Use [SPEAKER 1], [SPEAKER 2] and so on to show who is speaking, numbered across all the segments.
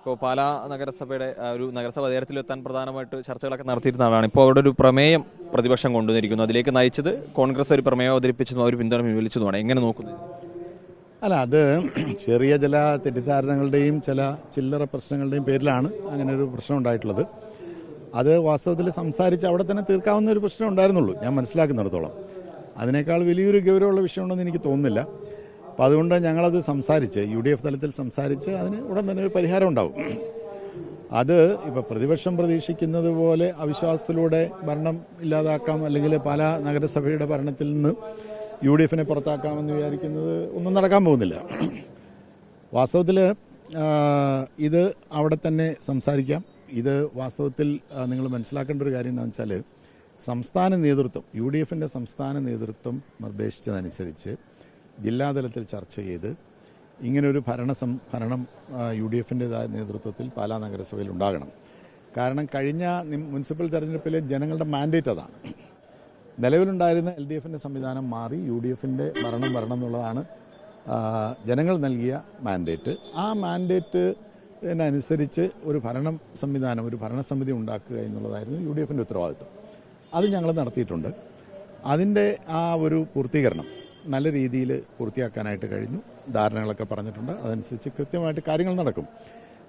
[SPEAKER 1] ഇപ്പോൾ പാലാ നഗരസഭയുടെ ഒരു നഗരസഭ അധികാരത്തിലെത്താൻ പ്രധാനമായിട്ട് ചർച്ചകളൊക്കെ നടത്തിയിരുന്നതാണ്. ഇപ്പോൾ അവിടെ ഒരു പ്രമേയം പ്രതിപക്ഷം കൊണ്ടുവന്നിരിക്കുന്നു. അതിലേക്ക് നയിച്ചത് കോൺഗ്രസ് ഒരു പ്രമേയം അവതരിപ്പിച്ചതും അവർ പിന്തുണ പിൻവലിച്ചതുമാണ്. എങ്ങനെ നോക്കുന്നത്?
[SPEAKER 2] അല്ല, അത് ചെറിയ ചില തെറ്റിദ്ധാരണകളുടെയും ചില ചില്ലറ പ്രശ്നങ്ങളുടെയും പേരിലാണ് അങ്ങനെ ഒരു പ്രശ്നം ഉണ്ടായിട്ടുള്ളത്. അത് വാസ്തവത്തിൽ സംസാരിച്ച് അവിടെ തന്നെ തീർക്കാവുന്ന ഒരു പ്രശ്നം ഉണ്ടായിരുന്നുള്ളൂ, ഞാൻ മനസ്സിലാക്കുന്നിടത്തോളം. അതിനേക്കാൾ വലിയൊരു ഗൗരവമുള്ള വിഷയമുണ്ടെന്ന് എനിക്ക് തോന്നുന്നില്ല. അപ്പം അതുകൊണ്ട് ഞങ്ങളത് സംസാരിച്ച് UDF തലത്തിൽ സംസാരിച്ച് അതിന് ഉടൻ തന്നെ ഒരു പരിഹാരം ഉണ്ടാവും. അത് ഇപ്പോൾ പ്രതിപക്ഷം പ്രതീക്ഷിക്കുന്നത് പോലെ അവിശ്വാസത്തിലൂടെ ഭരണം ഇല്ലാതാക്കാം, അല്ലെങ്കിൽ പാലാ നഗരസഭയുടെ ഭരണത്തിൽ നിന്ന് UDFനെ പുറത്താക്കാമെന്ന് വിചാരിക്കുന്നത് ഒന്നും നടക്കാൻ പോകുന്നില്ല. വാസ്തവത്തിൽ ഇത് അവിടെ തന്നെ സംസാരിക്കാം. ഇത് വാസ്തവത്തിൽ നിങ്ങൾ മനസ്സിലാക്കേണ്ട ഒരു കാര്യം എന്താണെന്ന് വെച്ചാൽ, സംസ്ഥാന നേതൃത്വം UDFൻ്റെ സംസ്ഥാന നേതൃത്വം നിർദ്ദേശിച്ചതനുസരിച്ച് ജില്ലാതലത്തിൽ ചർച്ച ചെയ്ത് ഇങ്ങനൊരു ഭരണം UDFൻ്റെതായ നേതൃത്വത്തിൽ പാലാ നഗരസഭയിൽ ഉണ്ടാകണം. കാരണം കഴിഞ്ഞ മുനിസിപ്പൽ തെരഞ്ഞെടുപ്പിലെ ജനങ്ങളുടെ മാൻഡേറ്റ് അതാണ്. നിലവിലുണ്ടായിരുന്ന LDFൻ്റെ സംവിധാനം മാറി UDFൻ്റെ ഭരണം വരണം എന്നുള്ളതാണ് ജനങ്ങൾ നൽകിയ മാൻഡേറ്റ്. ആ മാൻഡേറ്റിനനുസരിച്ച് ഒരു ഭരണസമിതി ഉണ്ടാക്കുക എന്നുള്ളതായിരുന്നു UDFൻ്റെ ഉത്തരവാദിത്വം. അത് ഞങ്ങൾ നടത്തിയിട്ടുണ്ട്. അതിൻ്റെ ആ ഒരു പൂർത്തീകരണം നല്ല രീതിയിൽ പൂർത്തിയാക്കാനായിട്ട് കഴിഞ്ഞു. ധാരണകളൊക്കെ പറഞ്ഞിട്ടുണ്ട്. അതനുസരിച്ച് കൃത്യമായിട്ട് കാര്യങ്ങൾ നടക്കും.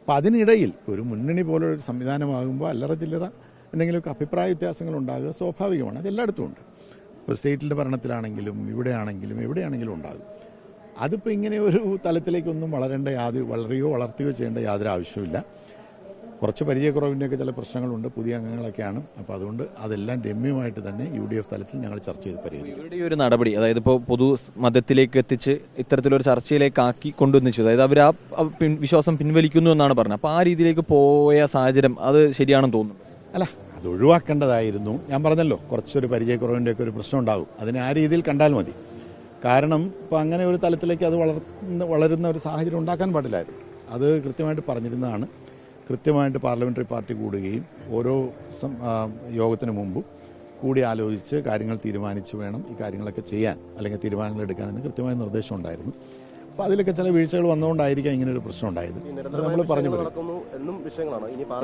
[SPEAKER 2] അപ്പം അതിനിടയിൽ ഒരു മുന്നണി പോലൊരു സംവിധാനമാകുമ്പോൾ അല്ലറ ചില്ലറ എന്തെങ്കിലുമൊക്കെ അഭിപ്രായ വ്യത്യാസങ്ങൾ ഉണ്ടാകുക സ്വാഭാവികമാണ്. അത് എല്ലായിടത്തും ഉണ്ട്. ഇപ്പോൾ സ്റ്റേറ്റിൻ്റെ ഭരണത്തിലാണെങ്കിലും എവിടെയാണെങ്കിലും ഉണ്ടാകും. അതിപ്പോൾ ഇങ്ങനെ ഒരു തലത്തിലേക്കൊന്നും വളർത്തുകയോ ചെയ്യേണ്ട യാതൊരു ആവശ്യമില്ല. കുറച്ച് പരിചയക്കുറവിൻ്റെയൊക്കെ ചില പ്രശ്നങ്ങളുണ്ട്, പുതിയ അംഗങ്ങളൊക്കെയാണ്. അപ്പോൾ അതുകൊണ്ട് അതെല്ലാം രമ്യമായിട്ട് തന്നെ UDF തലത്തിൽ ഞങ്ങൾ ചർച്ച ചെയ്ത് പരിഹരിക്കും.
[SPEAKER 1] ഇവരുടെ ഒരു നടപടി, അതായത് ഇപ്പോൾ പൊതു മതത്തിലേക്ക് എത്തിച്ച് ഇത്തരത്തിലൊരു ചർച്ചയിലേക്ക് ആക്കി കൊണ്ടുവന്നിച്ചു, അതായത് അവർ ആ വിശ്വാസം പിൻവലിക്കുന്നു എന്നാണ് പറഞ്ഞത്. അപ്പോൾ ആ രീതിയിലേക്ക് പോയ സാഹചര്യം അത് ശരിയാണെന്ന് തോന്നുന്നു.
[SPEAKER 2] അല്ല, അത് ഒഴിവാക്കേണ്ടതായിരുന്നു. ഞാൻ പറഞ്ഞല്ലോ, കുറച്ചൊരു പരിചയക്കുറവിൻ്റെയൊക്കെ ഒരു പ്രശ്നം ഉണ്ടാകും. അതിനെ ആ രീതിയിൽ കണ്ടാൽ മതി. കാരണം ഇപ്പോൾ അങ്ങനെ ഒരു തലത്തിലേക്ക് അത് വളരുന്ന ഒരു സാഹചര്യം ഉണ്ടാക്കാൻ പാടില്ലായിരുന്നു. അത് കൃത്യമായിട്ട് പറഞ്ഞിരുന്നതാണ്. കൃത്യമായിട്ട് പാർലമെൻ്ററി പാർട്ടി കൂടുകയും ഓരോ യോഗത്തിന് മുമ്പും കൂടി ആലോചിച്ച് കാര്യങ്ങൾ തീരുമാനിച്ച് വേണം ഈ കാര്യങ്ങളൊക്കെ ചെയ്യാൻ, അല്ലെങ്കിൽ തീരുമാനങ്ങൾ എടുക്കാനെന്ന് കൃത്യമായ നിർദ്ദേശം ഉണ്ടായിരുന്നു. അപ്പോൾ അതിലൊക്കെ ചില വീഴ്ചകൾ വന്നുകൊണ്ടായിരിക്കാം ഇങ്ങനെ ഒരു പ്രശ്നം ഉണ്ടായത്. നമ്മൾ പറഞ്ഞു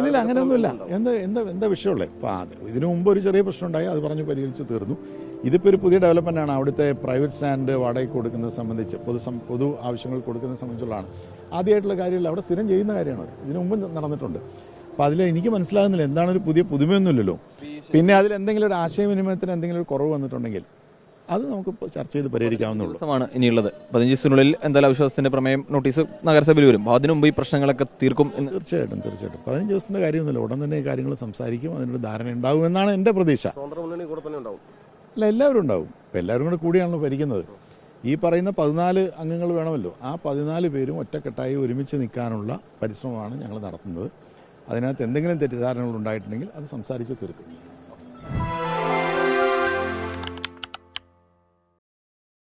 [SPEAKER 2] ഇല്ല, അങ്ങനെയൊന്നുമില്ല. എന്താ വിഷയമുള്ളത്? അപ്പോൾ ഇതിനു മുമ്പ് ഒരു ചെറിയ പ്രശ്നം ഉണ്ടായി, അത് പറഞ്ഞ് പരിഹരിച്ച് തീർന്നു. ഇതിപ്പോൾ ഒരു പുതിയ ഡെവലപ്മെൻ്റാണ്. അവിടുത്തെ പ്രൈവറ്റ് സ്റ്റാൻഡ് വാടകയ്ക്ക് കൊടുക്കുന്നത് സംബന്ധിച്ച്, പൊതു ആവശ്യങ്ങൾ കൊടുക്കുന്നത് സംബന്ധിച്ചുള്ളതാണ്. ആദ്യമായിട്ടുള്ള കാര്യമല്ല, അവിടെ സ്ഥിരം ചെയ്യുന്ന കാര്യമാണ്. ഇതിനു മുമ്പ് നടന്നിട്ടുണ്ട്. അപ്പോൾ അതിൽ എനിക്ക് മനസ്സിലാകുന്നില്ല, എന്താണൊരു പുതുമയൊന്നുമില്ലല്ലോ. പിന്നെ അതിൽ എന്തെങ്കിലും ഒരു ആശയവിനിമയത്തിന് എന്തെങ്കിലും ഒരു കുറവ് വന്നിട്ടുണ്ടെങ്കിൽ അത് നമുക്ക് ചർച്ച ചെയ്ത് പരിഹരിക്കാവുന്നതാണ്.
[SPEAKER 1] ദിവസമാണ് ഇനിയുള്ളത്. 15 ദിവസത്തിനുള്ളിൽ എന്തായാലും അവിശ്വാസത്തിന്റെ പ്രമേയം നോട്ടീസ് നഗരസഭയിൽ വരും. അതിനു മുമ്പ് ഈ പ്രശ്നങ്ങളൊക്കെ തീർക്കും.
[SPEAKER 2] തീർച്ചയായിട്ടും 15 ദിവസത്തിന്റെ കാര്യമൊന്നുമില്ല. ഉടൻ തന്നെ ഈ കാര്യങ്ങൾ സംസാരിക്കും. അതിനൊരു ധാരണ ഉണ്ടാവും എന്നാണ് എൻ്റെ പ്രതീക്ഷ. അല്ല, എല്ലാവരും ഉണ്ടാവും. ഇപ്പം എല്ലാവരും കൂടിയാണല്ലോ ഭരിക്കുന്നത്. ഈ പറയുന്ന 14 അംഗങ്ങൾ വേണമല്ലോ. ആ 14 പേരും ഒറ്റക്കെട്ടായി ഒരുമിച്ച് നിൽക്കാനുള്ള പരിശ്രമമാണ് ഞങ്ങൾ നടത്തുന്നത്. അതിനകത്ത് എന്തെങ്കിലും തെറ്റിദ്ധാരണകൾ ഉണ്ടായിട്ടുണ്ടെങ്കിൽ അത് സംസാരിച്ച് തീർക്കും.